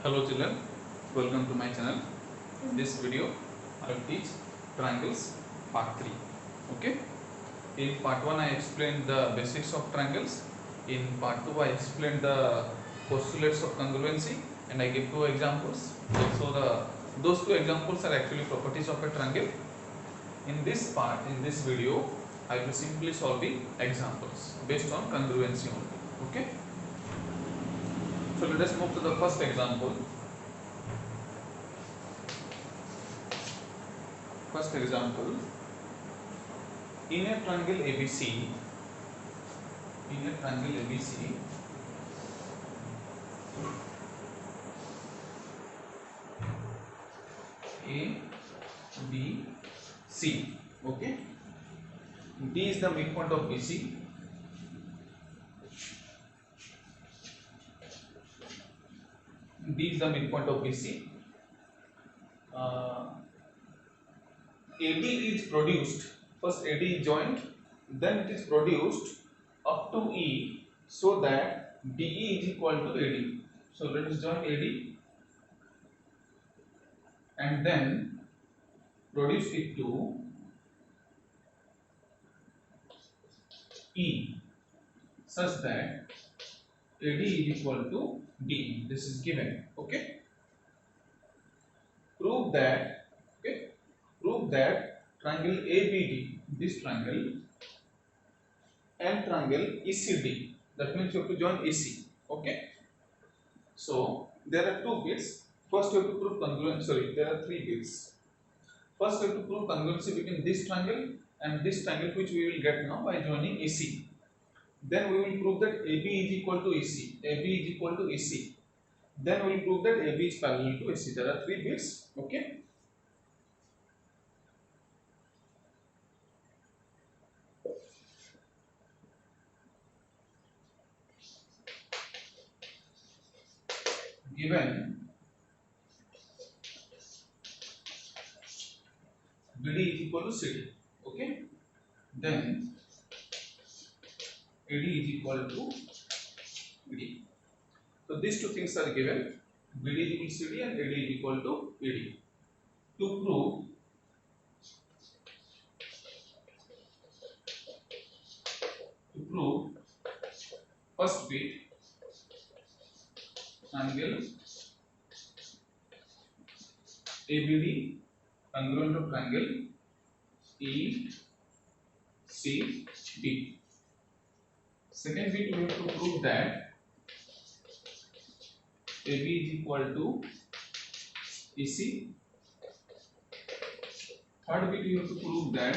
Hello children, welcome to my channel. In this video, I will teach triangles part 3. Okay. In part 1, I explained the basics of triangles. In part 2, I explained the postulates of congruency and I gave 2 examples. So those 2 examples are actually properties of a triangle. In this part, in this video, I will simply solve the examples based on congruency only. Okay. So let us move to the first example. First example, in a triangle ABC, A, B, C, okay. D is the midpoint of BC. D is the midpoint of BC. AD is produced. First AD is joined, then it is produced up to E, so that DE is equal to AD. So let us join AD and then produce it to E, such that AD is equal to DE. This is given. Okay. Prove that. Okay. Prove that triangle ABD, this triangle, and triangle ECD. That means you have to join AC. Okay. So there are 2 bits. First you have to prove congruency. Sorry, there are 3 bits. First you have to prove congruency between this triangle and this triangle, which we will get now by joining AC. Then we will prove that AB is equal to AC. AB is equal to AC. Then we will prove that AB is parallel to AC. There are 3 bits. Okay. Given BD is equal to CD. Okay. Then AD is equal to BD. So these 2 things are given. BD is equal to CD and AD is equal to AD. To prove first bit, triangle ABD congruent to triangle ECD. Second bit, we have to prove that AB is equal to EC. Third bit, you have to prove that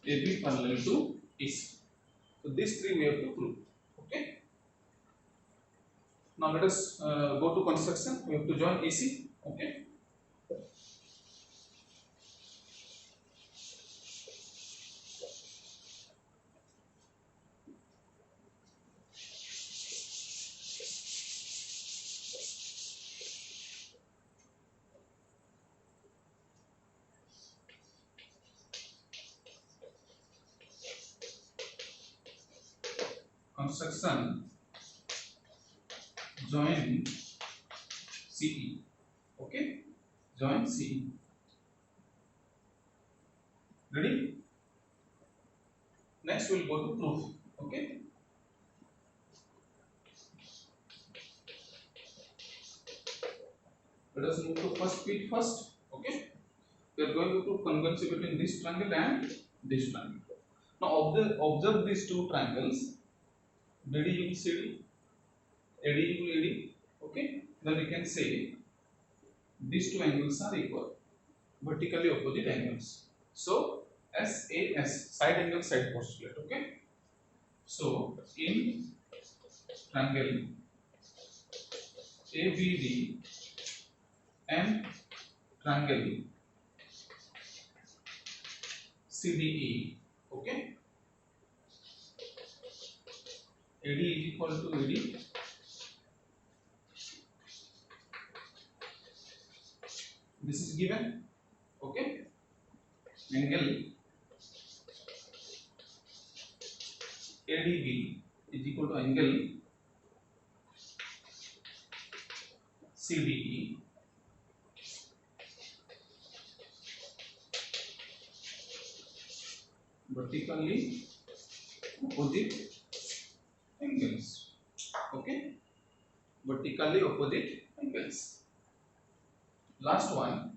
AB parallel to EC. So these 3 we have to prove. Okay. Now let us go to construction. We have to join AC. Okay. Construction, join CE. Okay, join CE. Ready? Next we'll go to proof. Okay. Let us move to first bit first. Okay. We are going to prove congruency between this triangle and this triangle. Now observe these 2 triangles. BD equal CD, AD equal AD. Okay. Then we can say these 2 angles are equal, vertically opposite angles. So SAS, side angle side postulate. Okay. So in triangle ABD and triangle CDE, okay, AD is equal to AD. This is given. Okay. Angle ADB is equal to angle CDE vertically opposite angles. Okay, vertically opposite angles. Last one,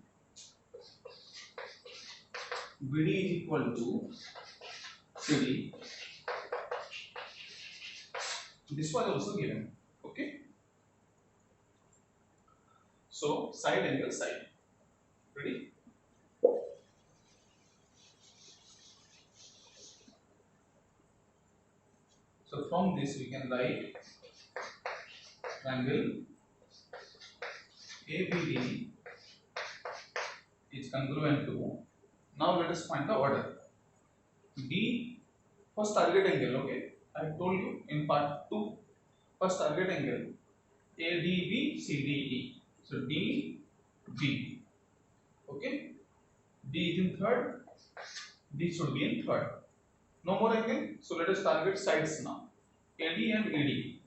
BD is equal to CD. This was also given. Okay, so side angle side. Ready? So from this we can write triangle ABD is congruent to. Now let us find the order. D, first target angle. Okay, I told you in part 2, first target angle ADB CDE. So D B. Okay, D is in third. D should be in third. No more angle. So let us target sides now. AD and ED.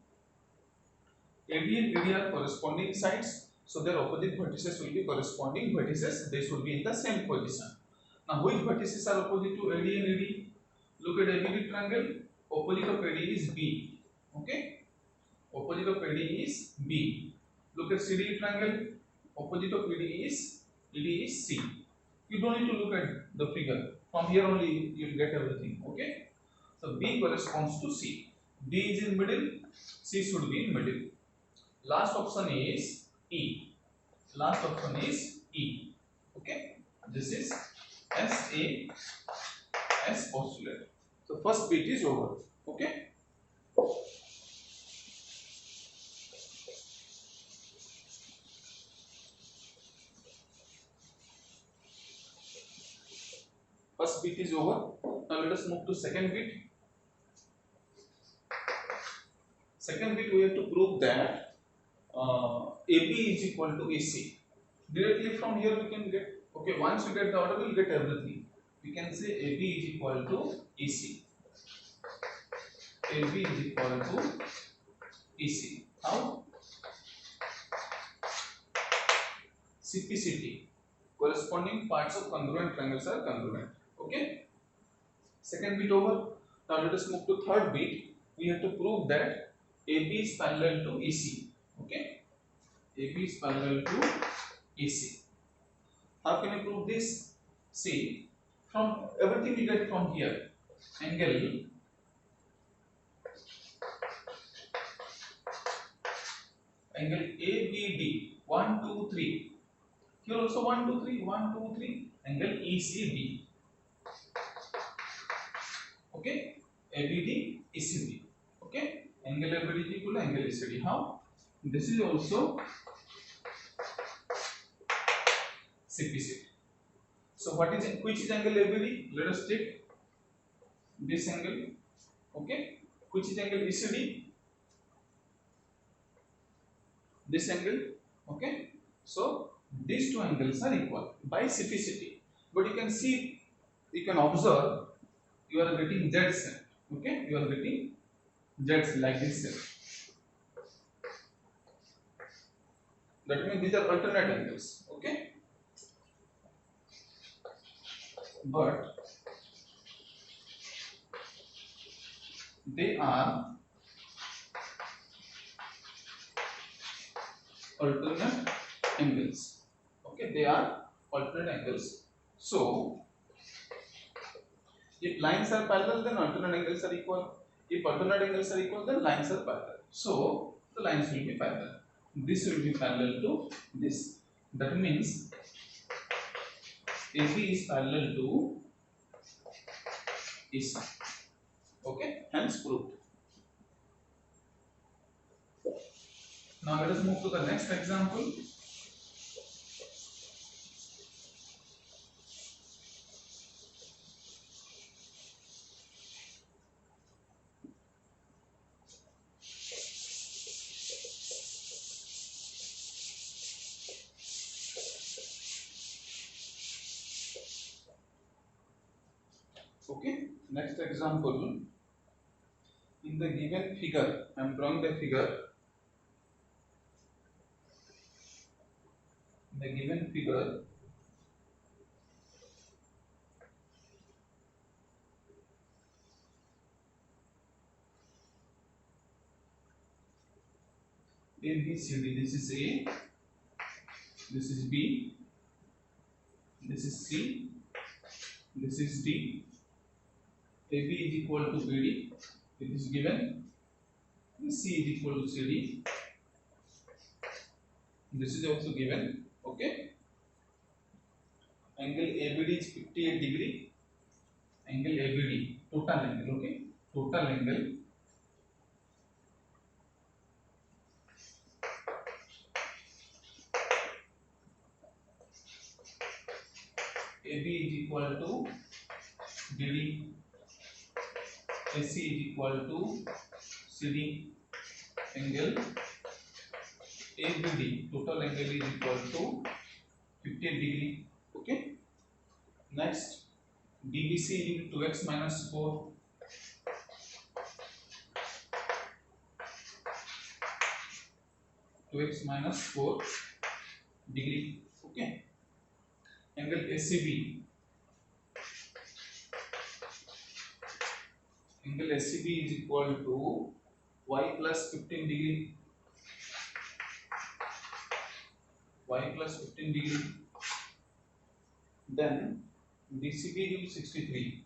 AD and ED are corresponding sides. So their opposite vertices will be corresponding vertices. They should be in the same position. Now which vertices are opposite to AD and ED? Look at ABD triangle. Opposite of AD is B. Okay. Opposite of AD is B. Look at CDE triangle. Opposite of ED is C. You don't need to look at the figure. From here only you will get everything. Okay. So B corresponds to C. B is in middle. C should be in middle. Last option is E. Last option is E. Okay. This is SA as postulate. So first bit is over. Okay. First bit is over. Now let us move to second bit. Second bit we have to prove that AB is equal to AC. Directly from here we can get, okay, once we get the order we will get everything. We can say AB is equal to AC. AB is equal to AC. How? CPCT. Corresponding parts of congruent triangles are congruent. Okay. Second bit over. Now let us move to third bit. We have to prove that AB is parallel to AC. Okay. AB is parallel to AC. How can we prove this? See, from everything we get from here, angle ABD 1, 2, 3. Here also 1, 2, 3, 1, 2, 3. Angle ECD. Okay, ABD ECD. Okay, angle ABD is equal to angle ECD. How? This is also CPCT. So what is which is angle ABD? Let us take this angle. Okay, which is angle ECD? This angle. Okay, so these two angles are equal by CPCT. But you can see, you can observe, you are getting Z set. Okay, you are getting Z like this set. That means these are alternate angles. Okay, but they are alternate angles. Okay, they are alternate angles. So if lines are parallel, then alternate angles are equal. If alternate angles are equal, then lines are parallel. So the lines will be parallel. This will be parallel to this. That means AB is parallel to AC. Okay, hence proved. Now let us move to the next example. Okay, next example. In the given figure, I am drawing the figure. the given figure, ABCD, this is A, this is B, this is C, this is D. AB is equal to BD, it is given. C is equal to CD, this is also given. Okay. Angle ABD is 58 degree. Angle ABD, total angle. Okay. Total angle AB is equal to BD, AC is equal to CD. Angle ABD, total angle is equal to 58 degree. Okay. Next, DBC is equal to 2x minus 4. To x minus 4 degree. Okay. Angle ACB. Angle ACB is equal to y plus 15 degree. Y plus 15 degree. Then DCB is 63.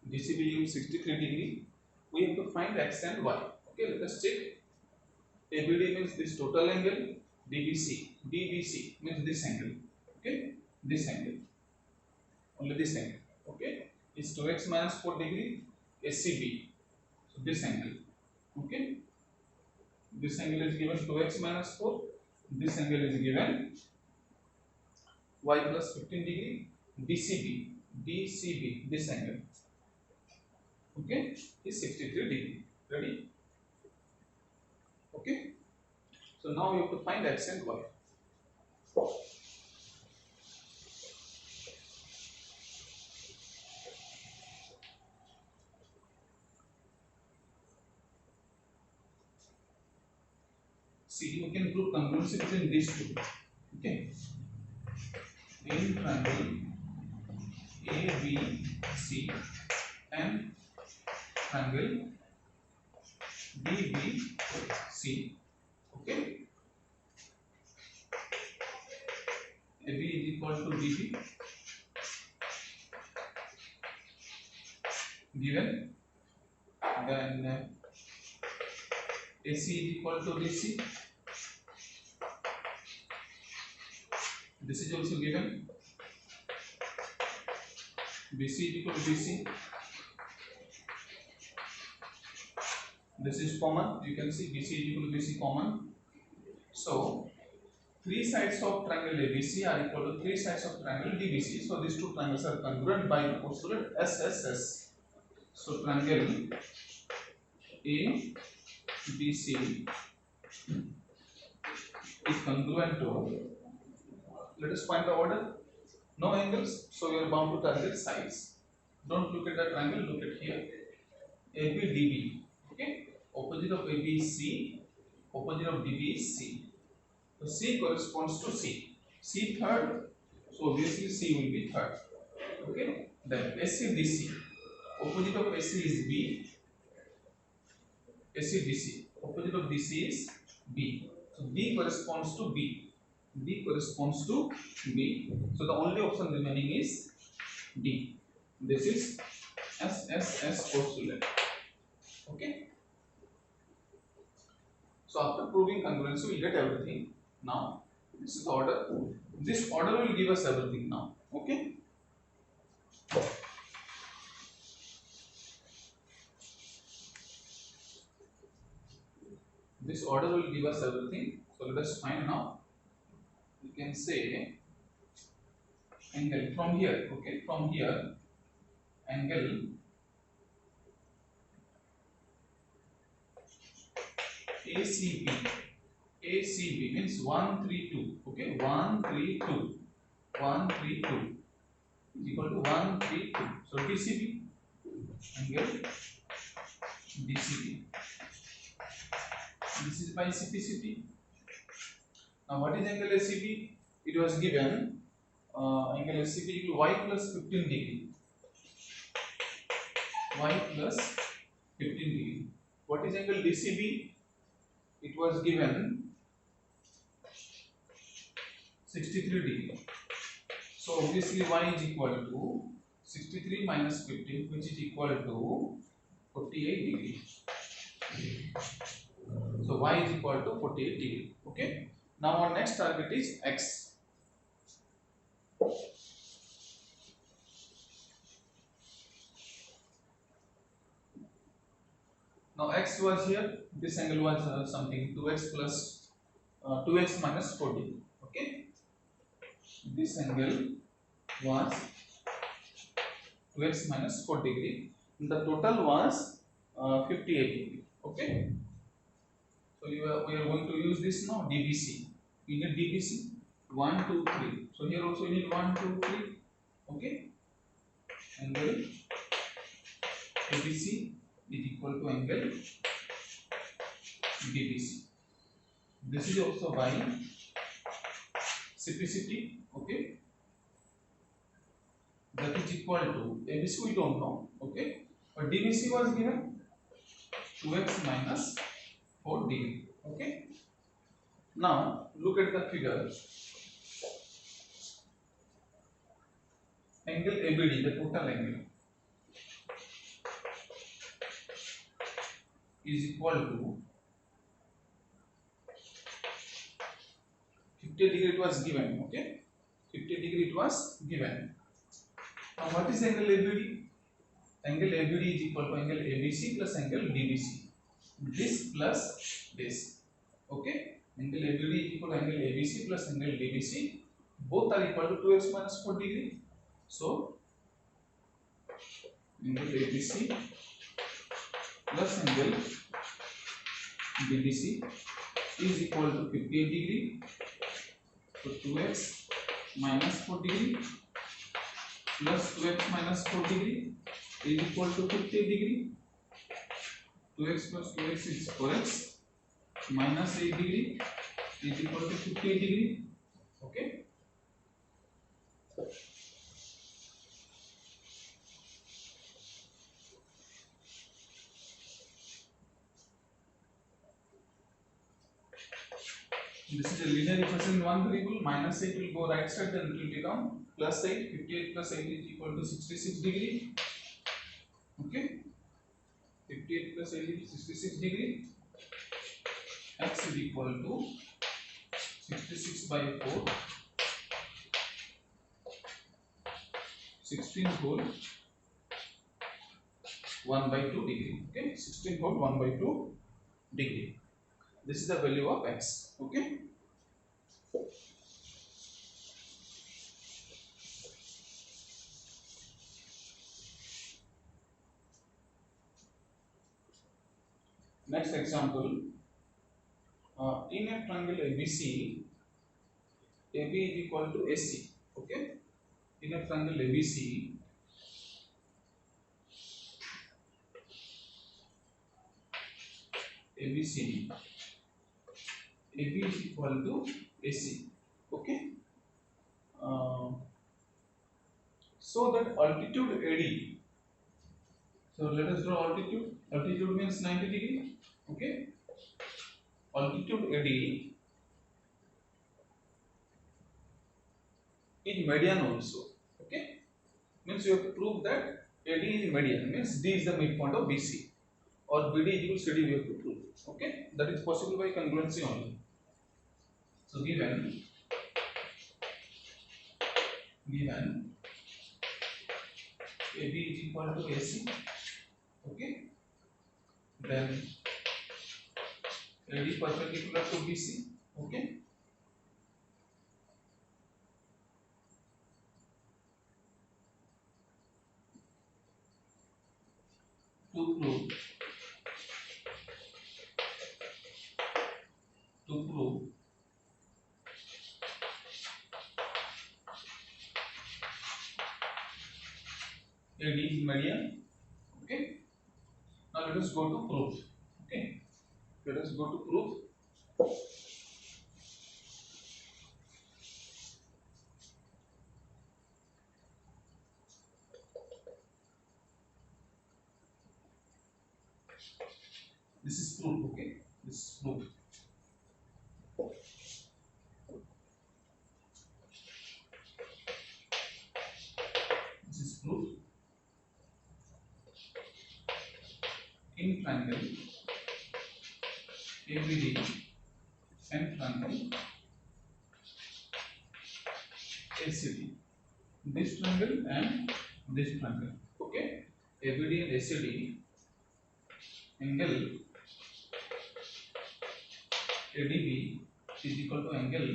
DCB is 63 degree. We have to find x and y. Okay, let us check. ABD means this total angle. DBC means this angle. Okay, this angle. Only this angle. Okay, is 2x minus 4 degree. ACB. So this angle. Okay, this angle is given 2x minus 4. This angle is given y plus 15 degree. DCB, this angle. Okay, is 63 degree. Ready? Okay. So now we have to find x and y. See, you can prove congruency between these two. Okay. In triangle ABC and triangle DBC. Okay. AB is equal to DB. Given. Then AC is equal to DC. This is also given. BC is equal to BC. This is common. You can see BC is equal to BC common. So, three sides of triangle ABC are equal to three sides of triangle DBC. So, these two triangles are congruent by the postulate SSS. So, triangle ABC is congruent to. Let us find the order. No angles, so we are bound to target sides. Don't look at the triangle, look at here. ABDB. Okay. Opposite of AB is C. Opposite of DB is C. So C corresponds to C. C third. So obviously C will be third. Okay. Then ACDC. Opposite of AC is B. ACDC. Opposite of DC is B. So D corresponds to B. D corresponds to B. So the only option remaining is D. This is SSS postulate. Okay. So after proving congruency, we will get everything. Now this is the order. This order will give us everything now. Okay. This order will give us everything. So let us find now. You can say angle from here. Okay, from here angle ACB. ACB means 132. Okay, 132. 132 is equal to 132. So DCB angle DCB This is by CPCT. Now what is angle ACB? It was given angle ACB equal y plus 15 degree. Y plus 15 degree. What is angle DCB? It was given 63 degree. So obviously y is equal to 63 minus 15, which is equal to 48 degree. So y is equal to 48 degree. Okay. Now our next target is x. Now x was here. This angle was something 2x plus 2x minus 40. Okay. This angle was 2x minus 4 degree. The total was 58 degree. Okay. So we are going to use this now DBC. We need DBC 1, 2, 3. So here also we need 1, 2, 3. Okay. Angle ABC is equal to angle DBC. This is also by CPCT. Okay. That is equal to ABC we don't know. Okay. But DBC was given 2x minus 4 degree. Okay. Now look at the figure. Angle ABD, the total angle, is equal to 50 degree. It was given. Okay. 50 degree it was given. Now what is angle ABD? Angle ABD is equal to angle ABC plus angle DBC. This plus this. Okay. Angle ABD is equal to angle ABC plus angle DBC. Both are equal to 2x minus 4 degree. So angle ABC plus angle DBC is equal to 58 degree. So 2x minus 4 degree plus 2x minus 4 degree is equal to 50 degree. 2x plus 2x is 4x minus 8 degree is equal to 50 degree. Okay. This is a linear equation in one variable. Minus 8 will go right side, then it will become plus 8. 58 plus 8 is equal to 66 degree. Okay. 58 plus 8 is 66 degree. X is equal to 66 by 4. 16 whole 1 by 2 degree. Okay. 16 whole 1 by 2 degree. This is the value of x. Okay. Next example. In a triangle ABC, AB is equal to AC. Okay. In a triangle ABC, ABCD, AB is equal to AC. Okay. So that altitude AD. So let us draw altitude. Altitude means 90 degree. Okay. Altitude AD is median also. Okay. Means you have to prove that AD is median. Means D is the midpoint of BC. Or BD is equal to CD, we have to prove. Okay. That is possible by congruency only. So given AB is equal to AC. Okay. Then AD perpendicular to BC. Okay. To prove AD is median. Okay. Now let us go to proof. Okay. Let us go to proof. This is proof, okay? This is proof. This is proof. In triangle ABD and triangle ACD. This triangle and this triangle. Okay? ABD and ACD angle ADB is equal to angle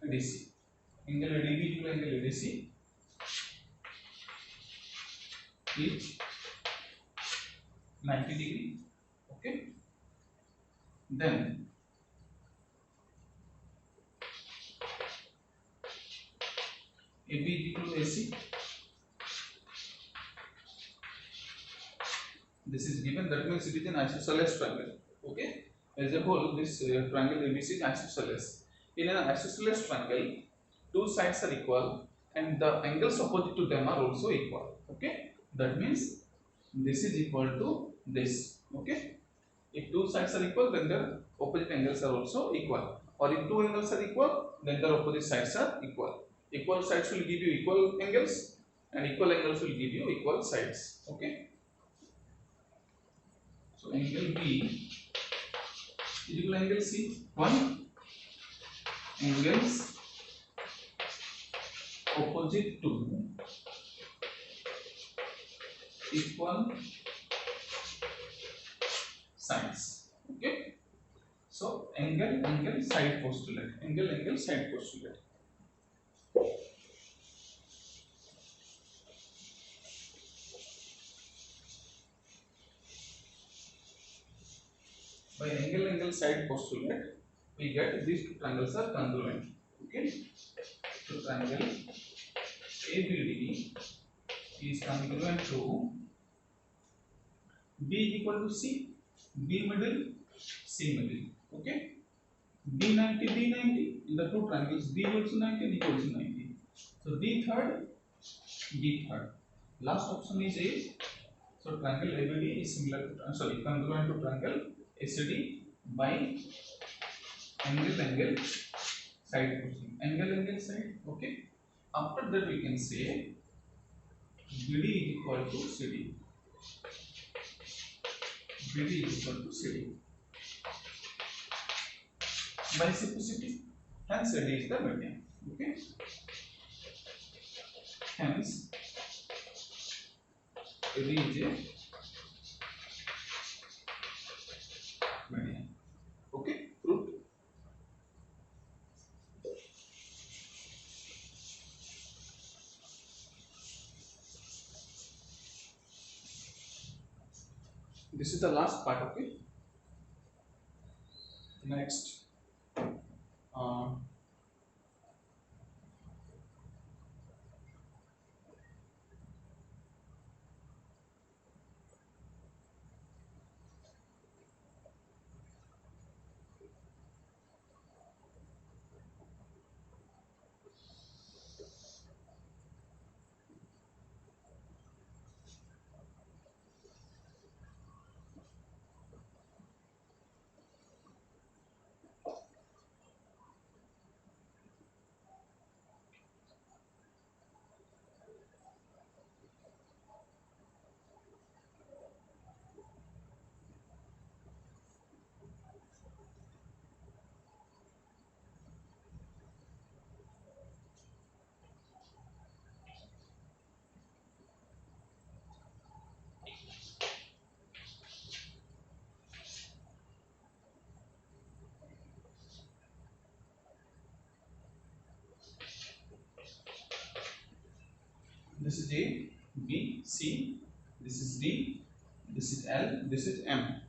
ADC. Angle ADB equal to angle ADC is 90 degree. Okay? Then AB is equal to AC. This is given, that means it is an isosceles triangle. Okay? As a whole, this triangle ABC is isosceles. In an isosceles triangle, two sides are equal and the angles opposite to them are also equal. Okay? That means this is equal to this. Okay? If two sides are equal, then the opposite angles are also equal. Or if two angles are equal, then the opposite sides are equal. Equal sides will give you equal angles, and equal angles will give you equal sides. Okay? So angle B is equal to angle C. One angles opposite to equal sides. Okay? So angle side postulate. Angle side postulate. By angle side postulate, we get these two triangles are congruent. Okay? So triangle ABD is congruent to B is equal to C. B middle, C middle. Okay? B 90, B 90. In the two triangles, B equals to 90, D equals to 90. So D third, D third. Last option is A. So triangle ABD is similar to, congruent to triangle ACD by angle side posting. Angle side. Okay. After that we can say BD is equal to CD. BD is equal to CD. By reciprocity, hence CD is the median. Okay. Hence CD is a median. Okay. Proof. This is the last part. Okay. Next. This is A, B, C, this is D, this is L, this is M.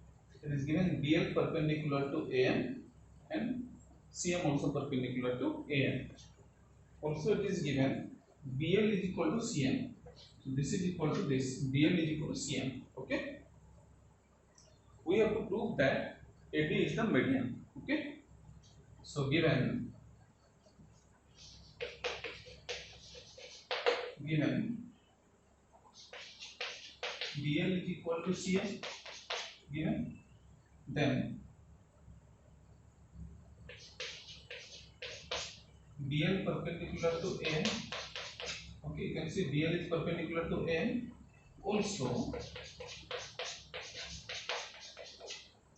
It is given BL perpendicular to AM and CM also perpendicular to AM. Also it is given BL is equal to CM. So this is equal to this, BL is equal to CM. Okay. We we have to prove that AD is the median. Okay. So given BL is equal to CM, given, then BL perpendicular to AM. Okay, you can see BL is perpendicular to AM. Also,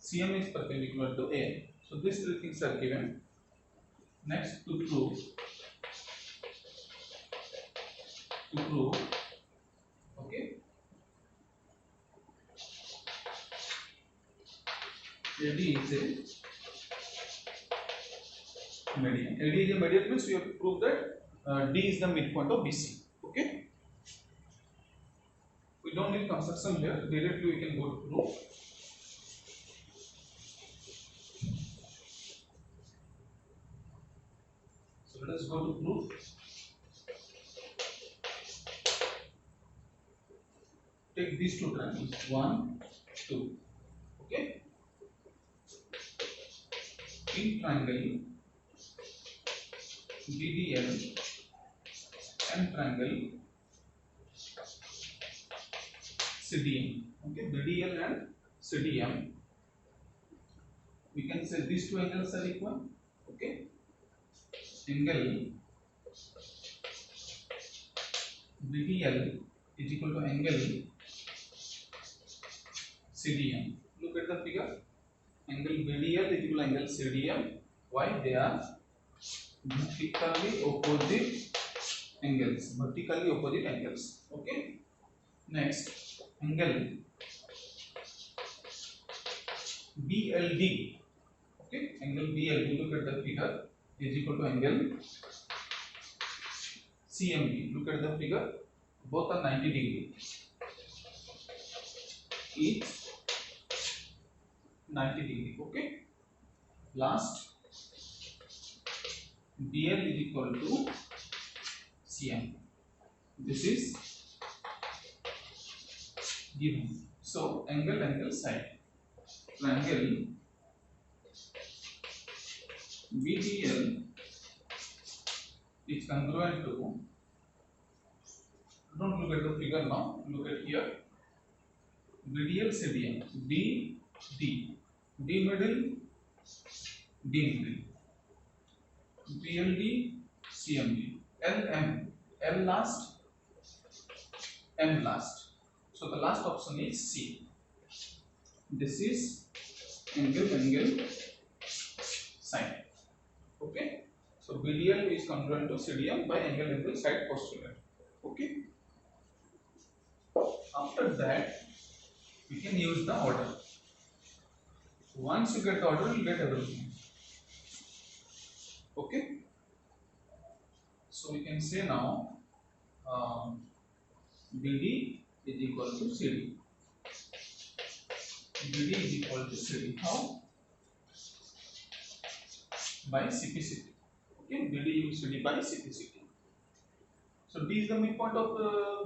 CM is perpendicular to AM. So these three things are given. Next, to prove okay, AD is a median. AD is a median means we have to prove that D is the midpoint of BC. Okay. We don't need construction here. Directly we can go to proof. So let us go to proof. Take these two triangles, 1, 2. Okay. In triangle BDL and triangle CDM. Okay, BDL and CDM. We can say these two angles are equal. Okay. Angle BDL is equal to angle CDM. Look at the figure. Angle BDL is equal to angle CDM. Why? They are vertically opposite angles. Vertically opposite angles. Okay. Next, angle BLD. Okay, angle BLD. Look at the figure. Is equal to angle CMB. Look at the figure. Both are 90 degree. Each 90 degree. Okay. Last, BL is equal to CM. This is given. So angle side. Triangle BDL is congruent to. Don't look at the figure now. Look at here. BDL CDM. D middle, D middle. BLD, CMD. L last, M last. So the last option is C. This is angle side. Okay. So BDL is congruent to CDM by angle side postulate. Okay. After that, we can use the order. Once you get the order, you get everything. Okay. So we can say now BD is equal to CD. BD is equal to CD. How? By CPCT. Okay, BD equals CD by CPCT. So D is the midpoint of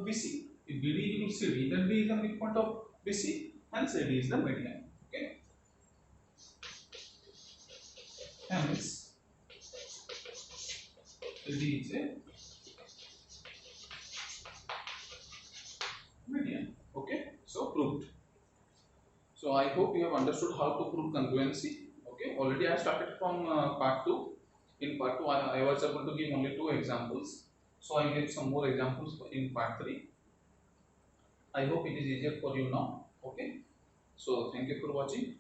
BC. If BD equals CD, then D is the midpoint of BC, and CD is the median. Okay. Hence, CD is a median. Okay. So proved. So I hope you have understood how to prove congruency. Okay. Already I started from part 2. In part 2, I was able to give only 2 examples. So I gave some more examples in part 3. I hope it is easier for you now. Okay. So thank you for watching.